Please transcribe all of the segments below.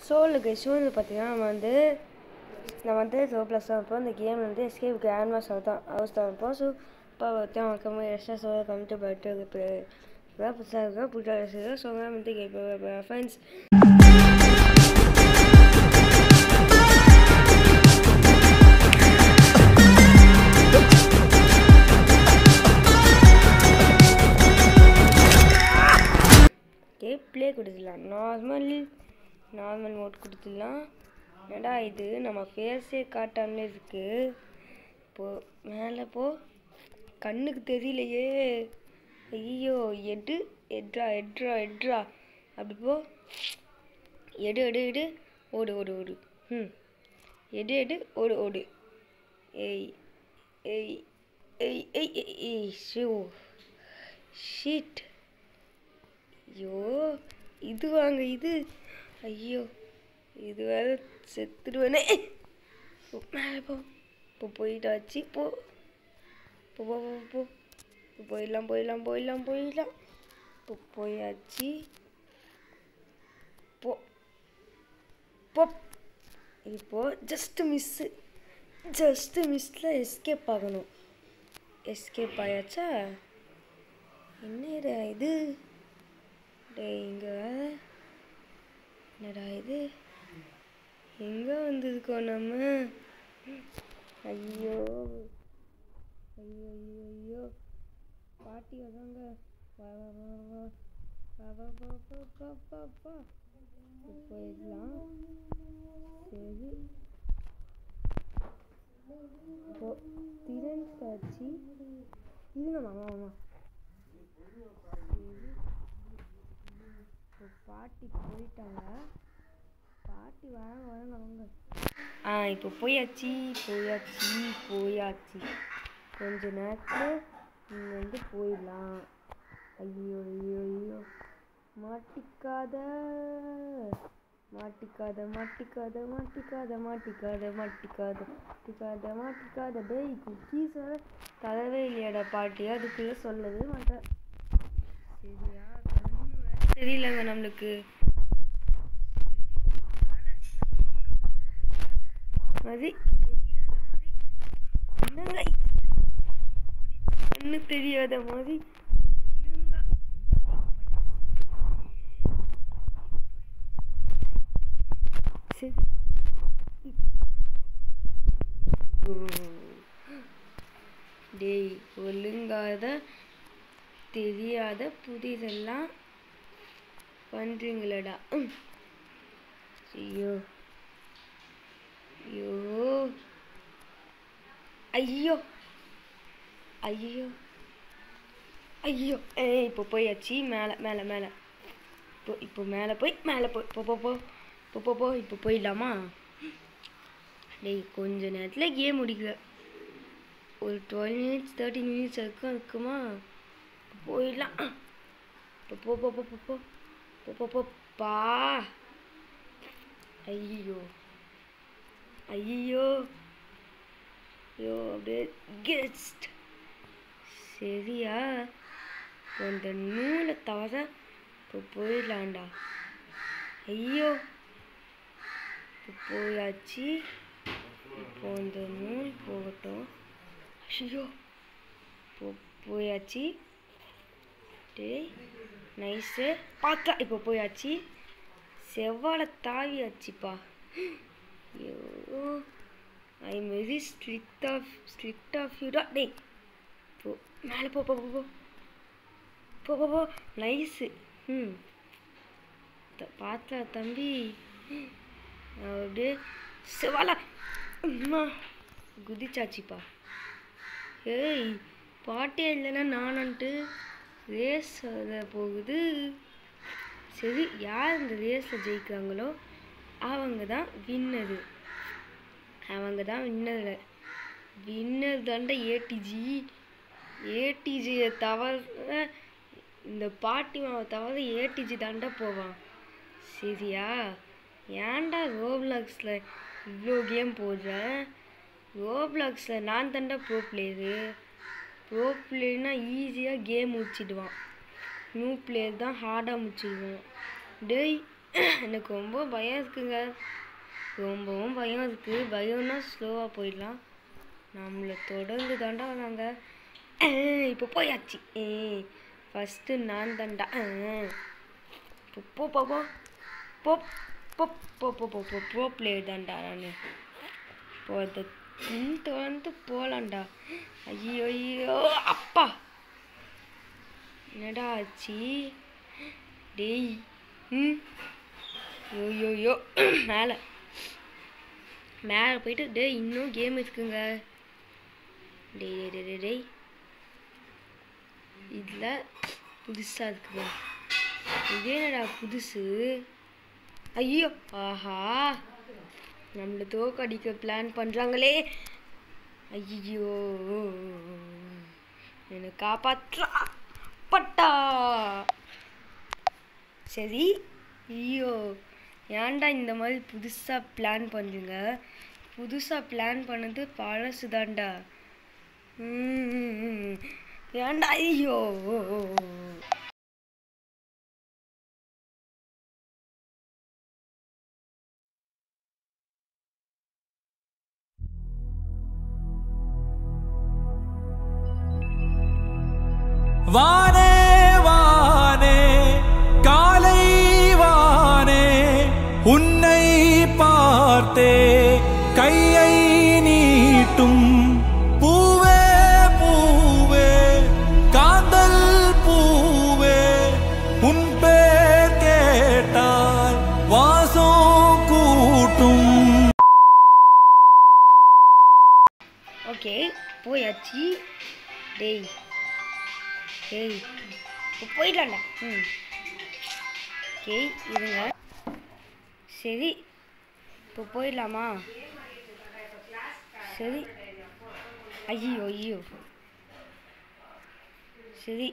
ஷோவில் பார்த்தீங்கன்னா நம்ம வந்து ரோப்ளஸ் தான் இருப்போம். இந்த கேம் வந்து எஸ்கேப் கிராண்ட்மாஸ் ஹவுஸ் தான் இருப்போம். ஸோ இப்போ ஒருத்தன் எக்ஸ்ட்ரா ஷோ கமிட்டு போயிட்டு இப்போ புதுசாக இருக்கா புதுசாக ஸோ வந்து கேட்பேன் ஃப்ரெண்ட்ஸ். ப்ளே கொடுத்துடலாம். நார்மல் மோட் கொடுத்துடலாம். என்னடா இது நம்ம ஃபேஸே காட்டாமலே இருக்கு. இப்போது மேலே கண்ணுக்கு தெரியலையே. ஐயோ எட்ரா அப்படி எடு ஓடு எடு ஓடு ஏய் ஷீட். ஐயோ இது வாங்க இது. ஐயோ இது வேற செத்துடுவேனே. மேலே இப்போ போயிட்டாச்சு. போயிடலாம் இப்போ போயாச்சு. இப்போ ஜஸ்ட் மிஸ்ஸில் எஸ்கேப் ஆகணும். எஸ்கேப் ஆயாச்சா? என்னடா இது? இங்கே என்னடா இது? எங்கே வந்திருக்கோம் நம்ம? ஐயோ பாட்டி வந்தாங்க. போயிடலாம். சரி இப்போ திறன் காட்சி இதுங்க மாமா. பாட்டி போயிட்டாங்க. பாட்டி வராங்க அவங்க. இப்போ போயாச்சு. கொஞ்ச நேரத்தில் வந்து போயிடலாம். ஐயோ மாட்டிக்காத. டேய் குக்கீஸ் வர தரவே இல்லையாடா பாட்டி. அதுக்குள்ளே சொல்லவே மாட்டேன். சரியா தெரியலங்க நம்மளுக்கு. ஒண்ணு தெரியாத மாதிரி டேய் ஒழுங்காத தெரியாத புதிதெல்லாம் பண்றீங்களடா. ஐயோ இப்போ போயாச்சு. மேலே இப்போ மேலே போய் இப்போ போயிடலாமா? டேய் கொஞ்ச நேரத்தில் கேம் முடிக்கல. ஒரு 12 minutes 13 minutes இருக்குமா? போயிடலாம். பா. ஐயோ அப்படியே கெஸ்ட். சரியா இந்த நூலை தவிர இப்போ போயிடலாண்டா. ஐயோ இப்போ போயாச்சு. இப்போ இந்த நூல் போகட்டும். ஐயோ போயாச்சு. டேய் நைஸு பார்த்தா. இப்போ போயாச்சு. செவ்வாழை தாவியாச்சுப்பா. ஐயோ I am very strict of யூடா. டேய் போ மேலே போ நைஸு. பார்த்தா தம்பி அப்படியே செவ்வாழை குதிச்சாச்சுப்பா. ஏய் பாட்டியே இல்லைன்னா நானன்ட்டு ரேஸ் போகுது. சரி யார் இந்த ரேஸில் ஜெயிக்கிறாங்களோ அவங்க தான் வின்னர். வின்னர் தாண்டா ஏடிஜியை தவிர இந்த பாட்டி மாவை தவிர ஏடிஜி தாண்டா போவான். சரியா ஏன்டா ரோப்ளாக்ஸில் இவ்வளோ கேம் போடுறேன்? ரோப்ளாக்ஸில் நான் தாண்டா ப்ரோ பிளேயர்னா ஈஸியாக கேம் முடிச்சிடுவான். நியூ பிளேயர் தான் ஹார்டாக முடிச்சிடுவான். டேய் எனக்கு ரொம்ப பயம் இருக்குங்க, ரொம்பவும் பயம் இருக்குது. பயம்னா ஸ்லோவாக போயிடலாம், நம்மளை தொடர்ந்து தாண்டா நாங்கள். இப்போ போயாச்சு. ஃபஸ்ட்டு நான் தாண்டா. போ போ போ போ போ போ போ போ போ ப்ரோ பிளேயர் தான்டா நான். இப்போ அதை தொடர்ந்து போகலான்டா. ஐயோ ஐயோ அப்பா, என்னடா ஆச்சு டேய்? யோயோயோ மேலே மேலே போயிட்டு டேய் இன்னும் கேம் இருக்குங்க. டேய் டேய் டேய் டேய் இதில் புதுசாக இருக்குங்க. இதே என்னடா புதுசு? ஐயோ ஆஹா, நம்மளை தோக்கடிக்க பிளான் பண்ணுறாங்களே. ஐயோ என்னை காப்பாற்றா பட்டா. சரி, ஐயோ ஏன்டா இந்த மாதிரி புதுசாக பிளான் பண்ணுங்க? புதுசாக பிளான் பண்ணது பழசு தான்டா. ஏன்டா? ஐயோ வானே வானே காலை வானே உன்னை பார்த்தே கையை நீட்டும் பூவே பூவே காந்தல் பூவே உன் பேர் கேட்டால் வாசம் கூட்டும். ஓகே போயாச்சு. டேய் டேய் இப்போ போயிடலாம்டா. ஓகே இருங்க. சரி இப்போ போயிடலாமா? சரி. ஐயோ ஐயோ சரி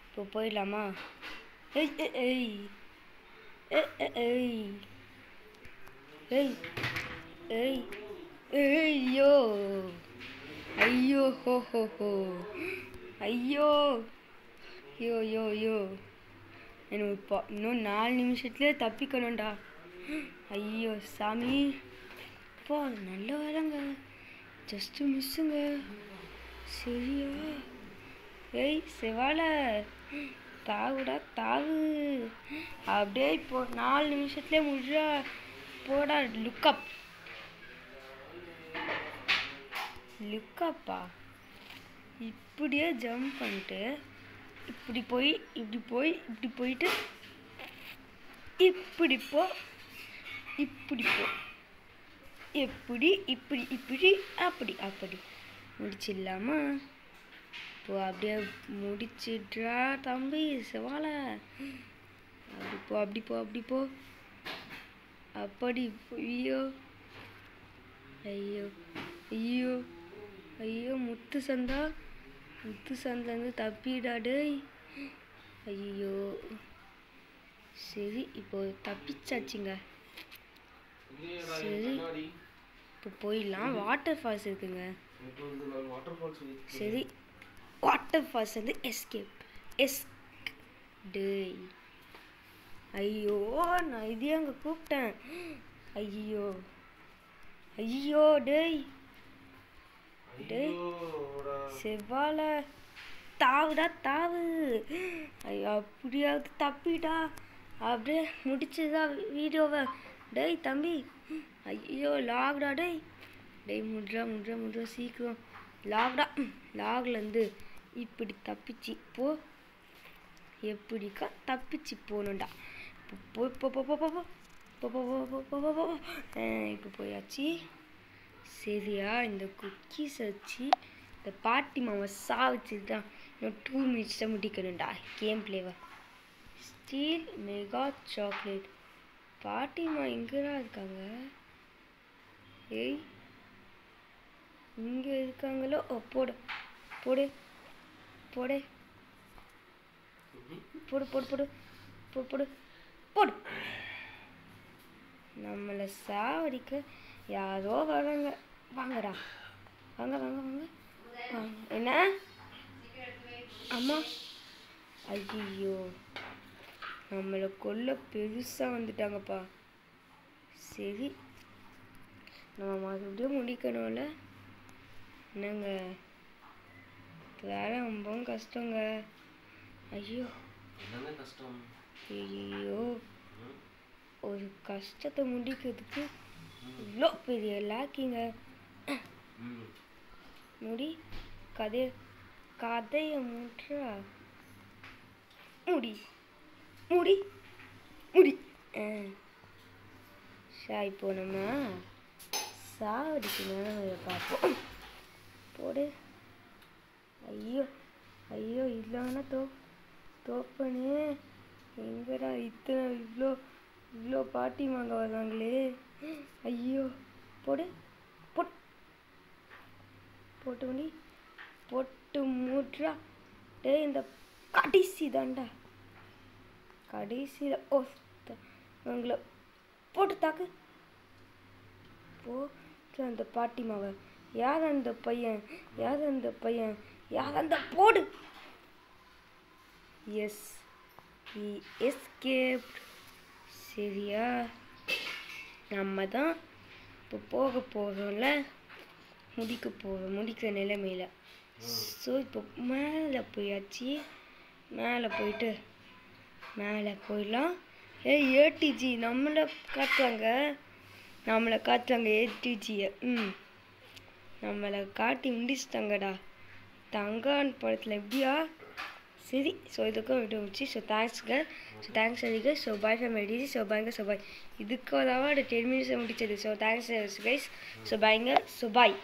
இப்போ போயிடலாமா? ஏய் ஏய் ஏய் ஏய் ஏய் ஐயோ ஐயோ ஹோ ஹோ ஹோ ஐயோ யோ யோ யோ எனக்கு இப்போ இன்னும் 4 நிமிஷத்துலேயே தப்பிக்கணும்டா. ஐயோ சாமி, இப்போ நல்ல வேலைங்க, ஜஸ்ட்டு மிஸ்ஸுங்க. சரியா? ஏய் செவாலை தாவுடா தாவு. அப்படியே இப்போ 4 நிமிஷத்துலேயே முடிஞ்சா போடா. லுக்கப்பா இப்படியே ஜம்ப் பண்ணிட்டு இப்படி போய் இப்படி போய் இப்படி போயிட்டு இப்படி போ இப்படி போ எப்படி இப்படி இப்படி அப்படி அப்படி முடிச்சிடலாமா? இப்போ அப்படியே முடிச்சிட்றா தம்பி செவாலை. அப்படி போ அப்படி போ அப்படி போ அப்படி. ஐயோ ஐயோ ஐயோ ஐயோ முத்து சந்திலேருந்து தப்பிடாடே. ஐயோ சரி இப்போ தப்பிச்சாச்சுங்க. சரி இப்போ போயிடலாம். வாட்டர் ஃபால்ஸ் இருக்குங்க. சரி வாட்டர் ஃபால்ஸ் வந்து எஸ்கேப் டேய். ஐயோ நான் இதே அங்கே கூப்பிட்டேன். ஐயோ ஐயோ டேய் டேய் செவ்வாழை தாவுடா தாவு. ஐயோ அப்படியாவது தப்பிடா. அப்படியே முடிச்சுதா வீடியோவை. டேய் தம்பி ஐயோ லாக்டா. டேய் டேய் முட்றா சீக்கிரம் லாக்டா. லாக்லேருந்து இப்படி தப்பிச்சு போ. எப்படிக்கா தப்பிச்சு போகணுண்டா. போ போ போ போ போ இப்போ போயாச்சு. சரியா? இந்த குக்கீஸ் வச்சு இந்த பாட்டி மாவை சாவிச்சுட்டு தான் இன்னும் 2 மினிட்ஸில் முடிக்கணும்டா கேம் பிளேவை. Steel mega chocolate. பாட்டிமா எங்கேதான் இருக்காங்க? ஏய் இங்கே இருக்காங்களோ? போடு போடு போடு போடு போடு போடு போடு போடு போடு. நம்மளை சாவடிக்க யாரோ வராங்க. வாங்கடா வாங்க வாங்க வாங்க வாங்க. என்ன அம்மா? ஐயோ நம்மளை கொல்ல பெருசாக வந்துட்டாங்கப்பா. சரி நம்ம மறுபடியும் முடிக்கணும்ல. என்னங்க வேற ரொம்பவும் கஷ்டங்க. ஐயோ கஷ்டம். ஐயோ ஒரு கஷ்டத்தை முடிக்கிறதுக்கு இவ்வளோ பெரிய லாக்கிங்க. முடி கதையை முற்றா முடி முடி முடி. இப்போ நம்ம சாவடிக்கணும் பார்ப்போம். போடு. ஐயோ ஐயோ இல்லைன்னா தோப்பனே எங்கடா இவ்வளோ பாட்டி வாங்க வர்றாங்களே. ஐயோ போடு போட்டு முடி போட்டு மூட்றா. டே இந்த கடைசி தாண்டா கடைசியில் உங்களை போட்டு தாக்கு. போட்டு அந்த பாட்டி மாவை. யார் அந்த பையன் யார் அந்த போடு. எஸ் எஸ்கேப். சரியா நம்ம தான் இப்போ போக போகிறோம்ல, முடிக்கிற நிலைமையில. ஸோ இப்போ மேலே போயாச்சு. மேலே போயிடலாம். ஏடிஜி நம்மளை காட்டுறாங்க ஏடிஜியை. நம்மளை காட்டி முடிச்சுட்டாங்கடா. தங்கான் படத்தில் எப்படியா. சரி ஸோ இதுக்கும் விட்டு முடிச்சு. ஸோ தேங்க்ஸ் அதிக. So bye from ADG. So பாய்ங்க. So bye. இதுக்கு ஒரு அவார்டு 10 minutes முடிச்சது. So thanks guys. ஸோ பாய்ங்க. So bye.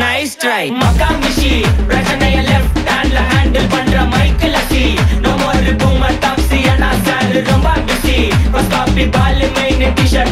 Nice try Makamishi பிரச்சனைய left handல handle பண்ற மைக்கேல் அசி. No more boomer taxi and I ரொம்ப busy. First copy ball main t-shirt